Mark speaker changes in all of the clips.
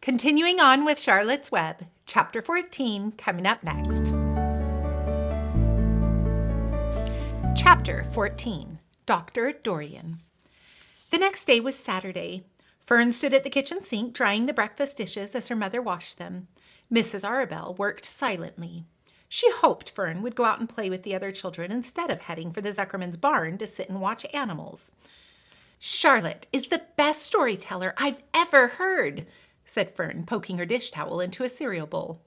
Speaker 1: Continuing on with Charlotte's Web, Chapter 14, coming up next. Chapter 14, Dr. Dorian. The next day was Saturday. Fern stood at the kitchen sink drying the breakfast dishes as her mother washed them. Mrs. Arabelle worked silently. She hoped Fern would go out and play with the other children instead of heading for the Zuckermans' barn to sit and watch animals. "Charlotte is the best storyteller I've ever heard," said Fern, poking her dish towel into a cereal bowl.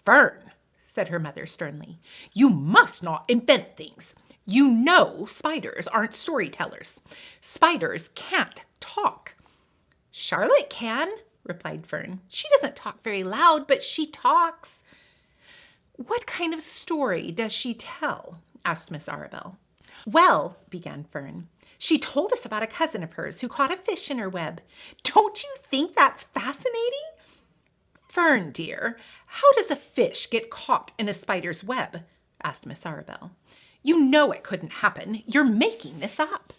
Speaker 1: "Fern," said her mother sternly, "you must not invent things. You know spiders aren't storytellers. Spiders can't talk." "Charlotte can," replied Fern. "She doesn't talk very loud, but she talks." "What kind of story does she tell?" asked Miss Arabelle. "Well," began Fern, "she told us about a cousin of hers who caught a fish in her web. Don't you think that's fascinating?" "Fern, dear, how does a fish get caught in a spider's web?" asked Miss Arabelle. "You know it couldn't happen. You're making this up."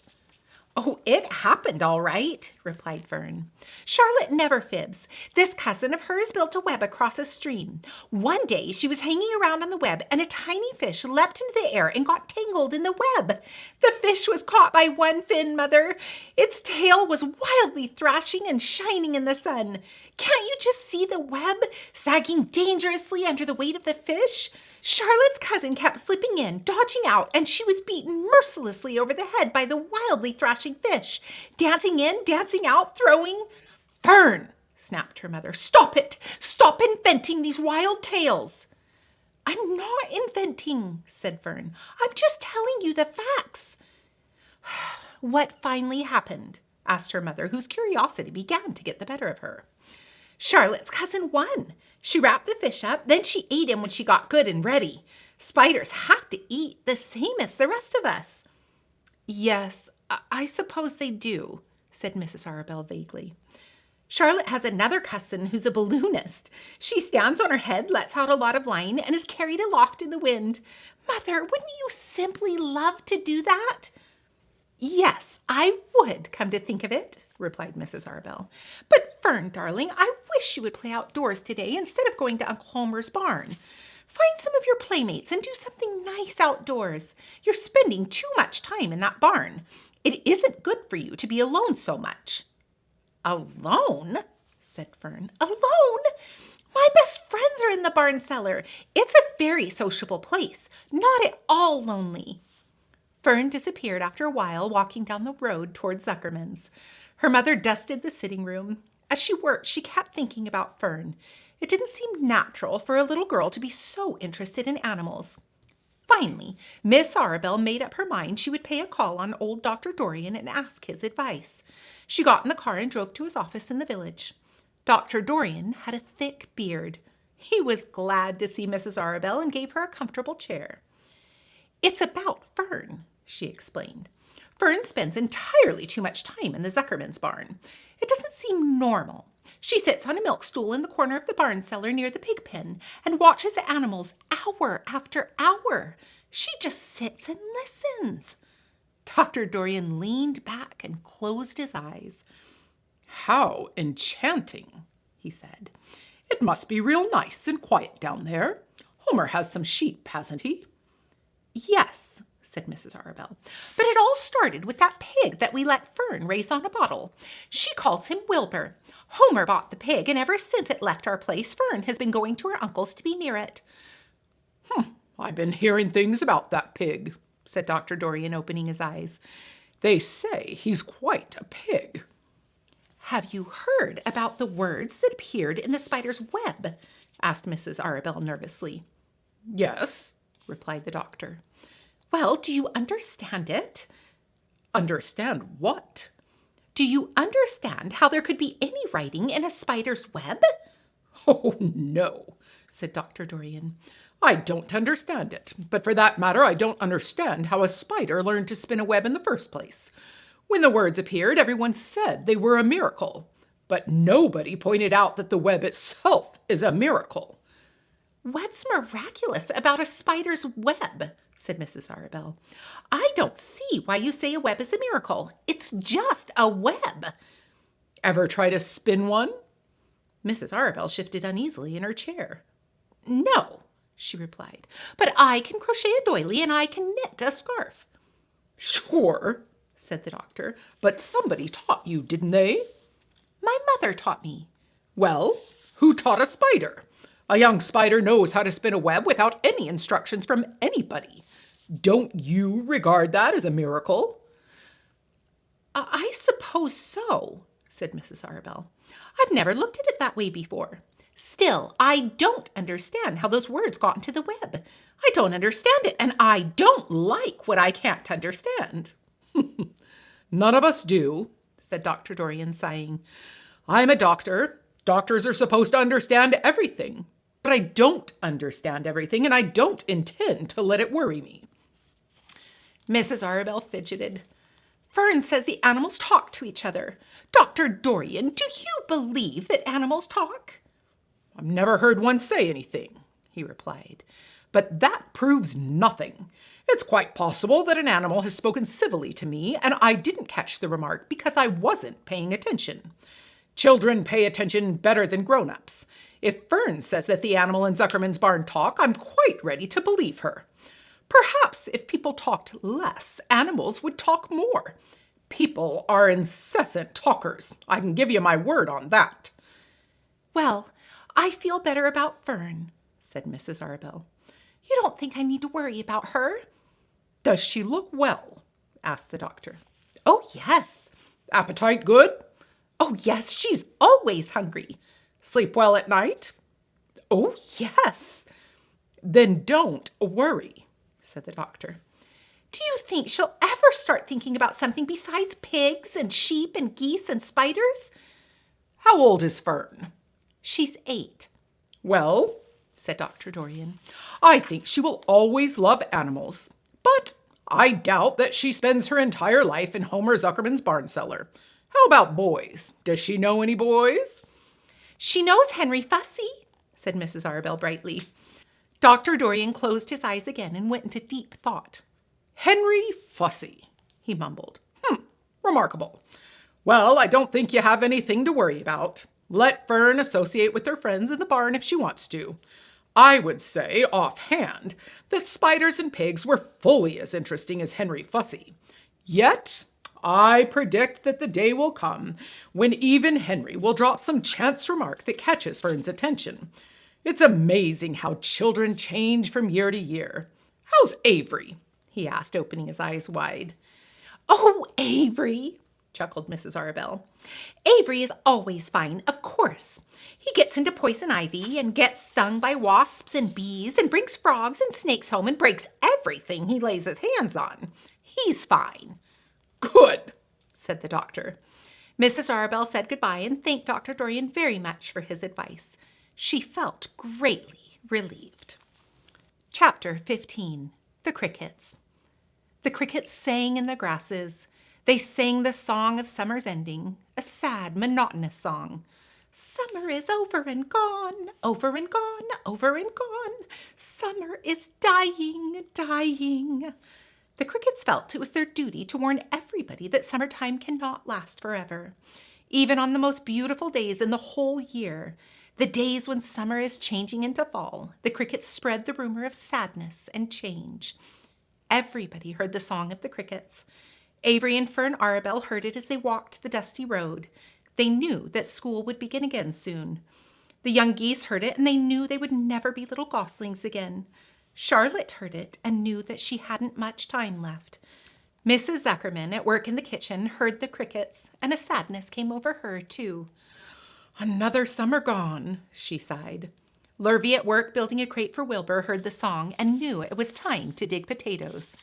Speaker 1: "Oh, it happened all right," replied Fern. "Charlotte never fibs. This cousin of hers built a web across a stream. One day she was hanging around on the web and a tiny fish leapt into the air and got tangled in the web. The fish was caught by one fin, Mother. Its tail was wildly thrashing and shining in the sun. Can't you just see the web sagging dangerously under the weight of the fish? Charlotte's cousin kept slipping in, dodging out, and she was beaten mercilessly over the head by the wildly thrashing fish. Dancing in, dancing out, throwing—" "Fern!" snapped her mother. "Stop it! Stop inventing these wild tales!" "I'm not inventing," said Fern. "I'm just telling you the facts." "What finally happened?" asked her mother, whose curiosity began to get the better of her. "Charlotte's cousin won. She wrapped the fish up, then she ate him when she got good and ready. Spiders have to eat the same as the rest of us." "Yes, I suppose they do," said Mrs. Arabelle vaguely. "Charlotte has another cousin who's a balloonist. She stands on her head, lets out a lot of line, and is carried aloft in the wind. Mother, wouldn't you simply love to do that?" "Yes, I would, come to think of it," replied Mrs. Arabelle. "But Fern, darling, I wish you would play outdoors today instead of going to Uncle Homer's barn. Find some of your playmates and do something nice outdoors. You're spending too much time in that barn. It isn't good for you to be alone so much." "Alone?" said Fern. "Alone? My best friends are in the barn cellar. It's a very sociable place, not at all lonely." Fern disappeared after a while, walking down the road towards Zuckermans. Her mother dusted the sitting room. As she worked, she kept thinking about Fern. It didn't seem natural for a little girl to be so interested in animals. Finally, Miss Arabelle made up her mind she would pay a call on old Dr. Dorian and ask his advice. She got in the car and drove to his office in the village. Dr. Dorian had a thick beard. He was glad to see Mrs. Arabelle and gave her a comfortable chair. "It's about Fern," she explained. "Fern spends entirely too much time in the Zuckermans' barn. It doesn't seem normal. She sits on a milk stool in the corner of the barn cellar near the pig pen and watches the animals hour after hour. She just sits and listens." Dr. Dorian leaned back and closed his eyes.
Speaker 2: "How enchanting," he said. "It must be real nice and quiet down there. Homer has some sheep, hasn't he?"
Speaker 1: "Yes," said Mrs. Arabelle. "But it all started with that pig that we let Fern raise on a bottle. She calls him Wilbur. Homer bought the pig, and ever since it left our place, Fern has been going to her uncle's to be near it."
Speaker 2: "I've been hearing things about that pig," said Dr. Dorian, opening his eyes. "They say he's quite a pig."
Speaker 1: "Have you heard about the words that appeared in the spider's web?" asked Mrs. Arabelle nervously.
Speaker 2: "Yes," replied the doctor.
Speaker 1: "Well, do you understand it?"
Speaker 2: "Understand what?"
Speaker 1: "Do you understand how there could be any writing in a spider's web?"
Speaker 2: "Oh, no," said Dr. Dorian. "I don't understand it. But for that matter, I don't understand how a spider learned to spin a web in the first place. When the words appeared, everyone said they were a miracle. But nobody pointed out that the web itself is a miracle."
Speaker 1: "What's miraculous about a spider's web?" said Mrs. Arabelle. "I don't see why you say a web is a miracle. It's just a web."
Speaker 2: "Ever try to spin one?"
Speaker 1: Mrs. Arabel shifted uneasily in her chair. "No," she replied, "but I can crochet a doily and I can knit a scarf."
Speaker 2: "Sure," said the doctor, "but somebody taught you, didn't they?"
Speaker 1: "My mother taught me."
Speaker 2: "Well, who taught a spider? A young spider knows how to spin a web without any instructions from anybody. Don't you regard that as a miracle?"
Speaker 1: "I suppose so," said Mrs. Arabel. "I've never looked at it that way before. Still, I don't understand how those words got into the web. I don't understand it, and I don't like what I can't understand."
Speaker 2: "None of us do," said Dr. Dorian, sighing. "I'm a doctor. Doctors are supposed to understand everything. But I don't understand everything, and I don't intend to let it worry me."
Speaker 1: Mrs. Arabel fidgeted. "Fern says the animals talk to each other. Dr. Dorian, do you believe that animals talk?"
Speaker 2: "I've never heard one say anything," he replied. "But that proves nothing. It's quite possible that an animal has spoken civilly to me, and I didn't catch the remark because I wasn't paying attention. Children pay attention better than grown-ups. If Fern says that the animal in Zuckerman's barn talk, I'm quite ready to believe her. Perhaps if people talked less, animals would talk more. People are incessant talkers. I can give you my word on that."
Speaker 1: "Well, I feel better about Fern," said Mrs. Arabel. "You don't think I need to worry about her?"
Speaker 2: "Does she look well?" asked the doctor.
Speaker 1: "Oh, yes."
Speaker 2: "Appetite good?"
Speaker 1: "Oh, yes, she's always hungry."
Speaker 2: "Sleep well at night?"
Speaker 1: "Oh, yes."
Speaker 2: "Then don't worry," said the doctor.
Speaker 1: "Do you think she'll ever start thinking about something besides pigs and sheep and geese and spiders?"
Speaker 2: "How old is Fern?"
Speaker 1: "She's 8.
Speaker 2: "Well," said Dr. Dorian, "I think she will always love animals. But I doubt that she spends her entire life in Homer Zuckerman's barn cellar. How about boys? Does she know any boys?"
Speaker 1: "She knows Henry Fussy," said Mrs. Arabel brightly. Dr. Dorian closed his eyes again and went into deep thought.
Speaker 2: "Henry Fussy," he mumbled. Remarkable. Well, I don't think you have anything to worry about. Let Fern associate with her friends in the barn if she wants to. I would say, offhand, that spiders and pigs were fully as interesting as Henry Fussy. Yet, I predict that the day will come when even Henry will drop some chance remark that catches Fern's attention. It's amazing how children change from year to year. How's Avery?" he asked, opening his eyes wide.
Speaker 1: "Oh, Avery," chuckled Mrs. Arabel. "Avery is always fine, of course. He gets into poison ivy and gets stung by wasps and bees and brings frogs and snakes home and breaks everything he lays his hands on. He's fine."
Speaker 2: "Good," said the doctor.
Speaker 1: Mrs. Arabel said goodbye and thanked Dr. Dorian very much for his advice. She felt greatly relieved. Chapter 15. The Crickets. The crickets sang in the grasses. They sang the song of summer's ending, a sad, monotonous song. "Summer is over and gone, over and gone, over and gone. Summer is dying, dying." The crickets felt it was their duty to warn everybody that summertime cannot last forever. Even on the most beautiful days in the whole year, the days when summer is changing into fall, the crickets spread the rumor of sadness and change. Everybody heard the song of the crickets. Avery and Fern Arabel heard it as they walked the dusty road. They knew that school would begin again soon. The young geese heard it, and they knew they would never be little goslings again. Charlotte heard it and knew that she hadn't much time left. Mrs. Zuckerman, at work in the kitchen, heard the crickets, and a sadness came over her, too.
Speaker 2: "Another summer gone," she sighed.
Speaker 1: Lurvy, at work building a crate for Wilbur, heard the song and knew it was time to dig potatoes.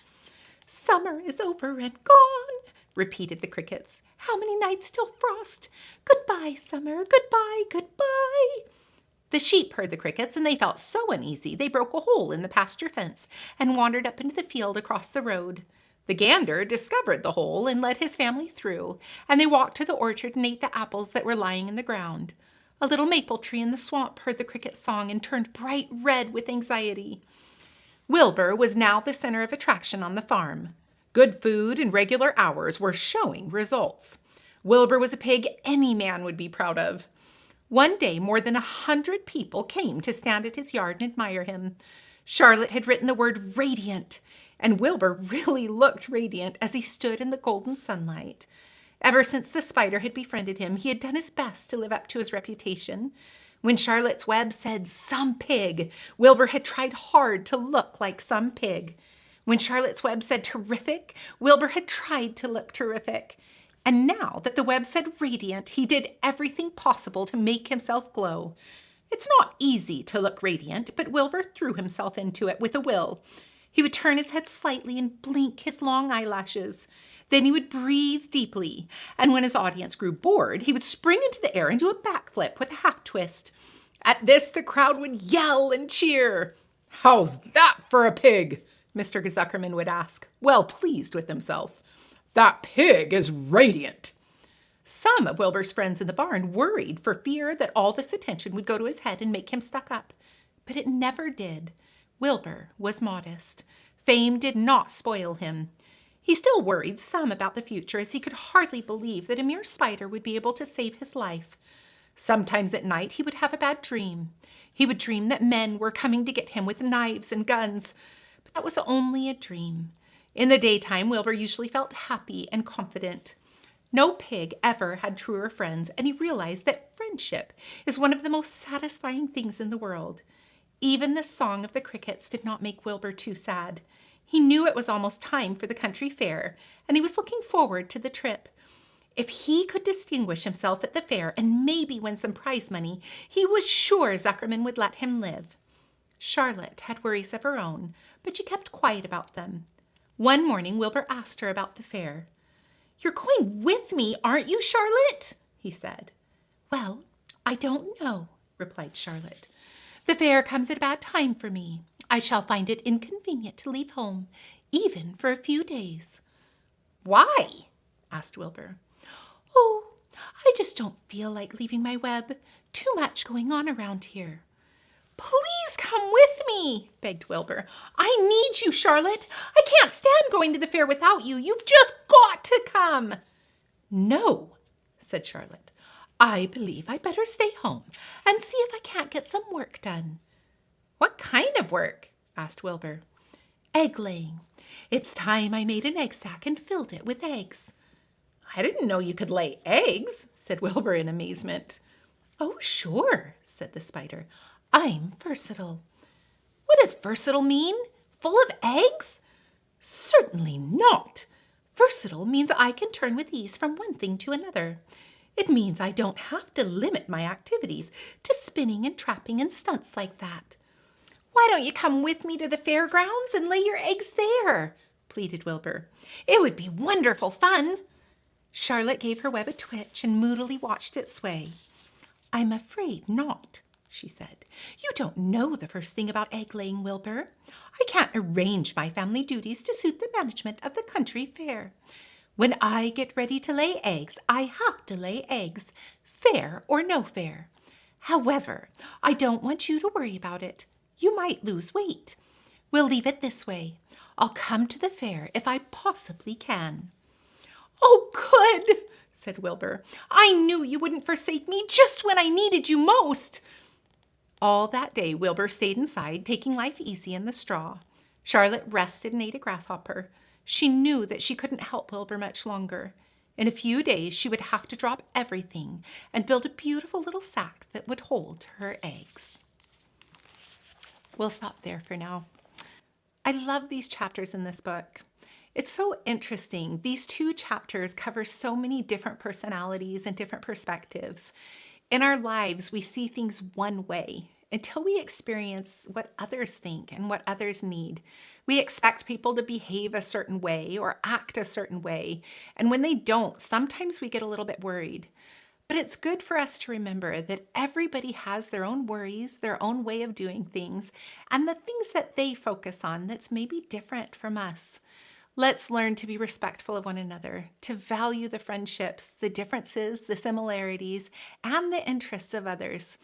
Speaker 1: "Summer is over and gone," repeated the crickets. "How many nights till frost? Goodbye, summer, goodbye, goodbye." The sheep heard the crickets, and they felt so uneasy they broke a hole in the pasture fence and wandered up into the field across the road. The gander discovered the hole and led his family through, and they walked to the orchard and ate the apples that were lying in the ground. A little maple tree in the swamp heard the cricket song and turned bright red with anxiety. Wilbur was now the center of attraction on the farm. Good food and regular hours were showing results. Wilbur was a pig any man would be proud of. One day, more than 100 people came to stand at his yard and admire him. Charlotte had written the word radiant, and Wilbur really looked radiant as he stood in the golden sunlight. Ever since the spider had befriended him, he had done his best to live up to his reputation. When Charlotte's web said some pig, Wilbur had tried hard to look like some pig. When Charlotte's web said terrific, Wilbur had tried to look terrific. And now that the web said radiant, he did everything possible to make himself glow. It's not easy to look radiant, but Wilbur threw himself into it with a will. He would turn his head slightly and blink his long eyelashes. Then he would breathe deeply, and when his audience grew bored, he would spring into the air and do a backflip with a half twist. At this, the crowd would yell and cheer.
Speaker 2: "How's that for a pig?" Mr. Zuckerman would ask, well pleased with himself. "That pig is radiant."
Speaker 1: Some of Wilbur's friends in the barn worried for fear that all this attention would go to his head and make him stuck up. But it never did. Wilbur was modest. Fame did not spoil him. He still worried some about the future, as he could hardly believe that a mere spider would be able to save his life. Sometimes at night he would have a bad dream. He would dream that men were coming to get him with knives and guns. But that was only a dream. In the daytime, Wilbur usually felt happy and confident. No pig ever had truer friends, and he realized that friendship is one of the most satisfying things in the world. Even the song of the crickets did not make Wilbur too sad. He knew it was almost time for the country fair, and he was looking forward to the trip. If he could distinguish himself at the fair and maybe win some prize money, he was sure Zuckerman would let him live. Charlotte had worries of her own, but she kept quiet about them. One morning, Wilbur asked her about the fair. "You're going with me, aren't you, Charlotte?" he said. "Well, I don't know," replied Charlotte. "The fair comes at a bad time for me. I shall find it inconvenient to leave home, even for a few days." "Why?" asked Wilbur. "Oh, I just don't feel like leaving my web. Too much going on around here." "Please come with me," begged Wilbur. "I need you, Charlotte. I can't stand going to the fair without you. You've just got to come." "No," said Charlotte. "I believe I'd better stay home and see if I can't get some work done." "What kind of work?" asked Wilbur. "Egg laying. It's time I made an egg sack and filled it with eggs." "I didn't know you could lay eggs," said Wilbur in amazement. "Oh, sure," said the spider. "I'm versatile." "What does versatile mean? Full of eggs?" "Certainly not. Versatile means I can turn with ease from one thing to another. It means I don't have to limit my activities to spinning and trapping and stunts like that." "Why don't you come with me to the fairgrounds and lay your eggs there?" pleaded Wilbur. "It would be wonderful fun." Charlotte gave her web a twitch and moodily watched it sway. "I'm afraid not," she said. "You don't know the first thing about egg-laying, Wilbur. I can't arrange my family duties to suit the management of the country fair. When I get ready to lay eggs, I have to lay eggs, fair or no fair. However, I don't want you to worry about it. You might lose weight. We'll leave it this way. I'll come to the fair if I possibly can." "Oh, good," said Wilbur. "I knew you wouldn't forsake me just when I needed you most." All that day, Wilbur stayed inside, taking life easy in the straw. Charlotte rested and ate a grasshopper. She knew that she couldn't help Wilbur much longer. In a few days, she would have to drop everything and build a beautiful little sack that would hold her eggs. We'll stop there for now. I love these chapters in this book. It's so interesting. These two chapters cover so many different personalities and different perspectives. In our lives, we see things one way until we experience what others think and what others need. We expect people to behave a certain way or act a certain way, and when they don't, sometimes we get a little bit worried. But it's good for us to remember that everybody has their own worries, their own way of doing things, and the things that they focus on that's maybe different from us. Let's learn to be respectful of one another, to value the friendships, the differences, the similarities, and the interests of others.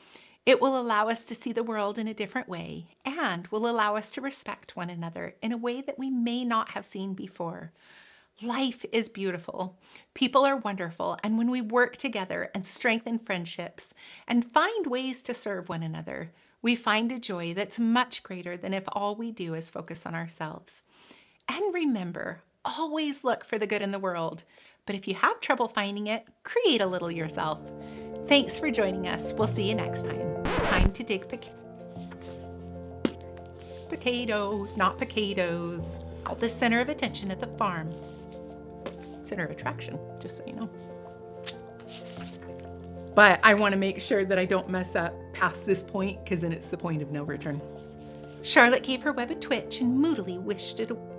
Speaker 1: It will allow us to see the world in a different way and will allow us to respect one another in a way that we may not have seen before. Life is beautiful. People are wonderful. And when we work together and strengthen friendships and find ways to serve one another, we find a joy that's much greater than if all we do is focus on ourselves. And remember, always look for the good in the world. But if you have trouble finding it, create a little yourself. Thanks for joining us. We'll see you next time. Time to dig potatoes, not potatoes. The center of attention at the farm. Center of attraction, just so you know. But I want to make sure that I don't mess up past this point, because then it's the point of no return. Charlotte gave her web a twitch and moodily wished it away.